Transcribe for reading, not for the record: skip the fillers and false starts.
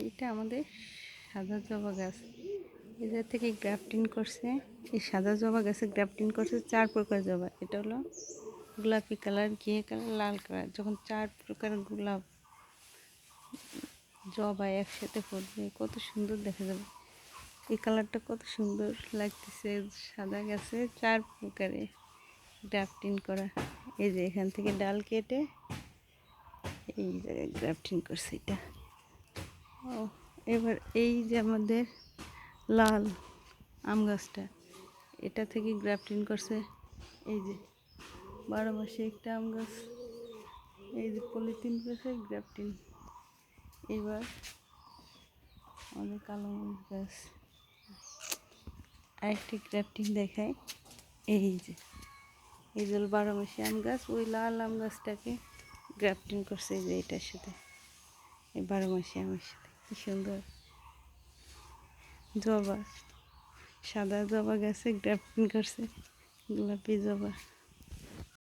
এটা আমাদের সাদা জবা গাছ। এদের থেকে গ্রাফটিং করছে। এই সাদা জবা গাছে গ্রাফটিং করছে 4 প্রকার জবা। এটা হলো গোলাপি কালার, ঘিয়ে কালার, লাল কালার। যখন 4 প্রকার গোলাপ জবা একসাথে ফুটবে কত সুন্দর দেখা যাবে। এই কালারটা কত সুন্দর লাগতেছে। সাদা গাছে 4 প্রকারে গ্রাফটিং করা। এই যে এখান থেকে ডাল কেটে এই জায়গায় গ্রাফটিং করছে এটা। ও এবার এই যে আমাদের লাল আম গাছটা, এটা থেকে গ্রাফটিং করছে। এই যে 12 মাসে একটা আম গাছ, এই যে পলিথিন করেছে গ্রাফটিং। এবার আমাদের কালো মরিচ গাছ আরেকটি গ্রাফটিং দেখায়। এই যে 12 মাসে আম গাছ, ওই লাল আম গাছটাকে গ্রাফটিং করছে এই যে এটার সাথে, এই 12 মাসে আমের সাথে। কি সুন্দর জবা, সাদা জবা গাছে গ্রাফটিং করছে গোলাপি জবা।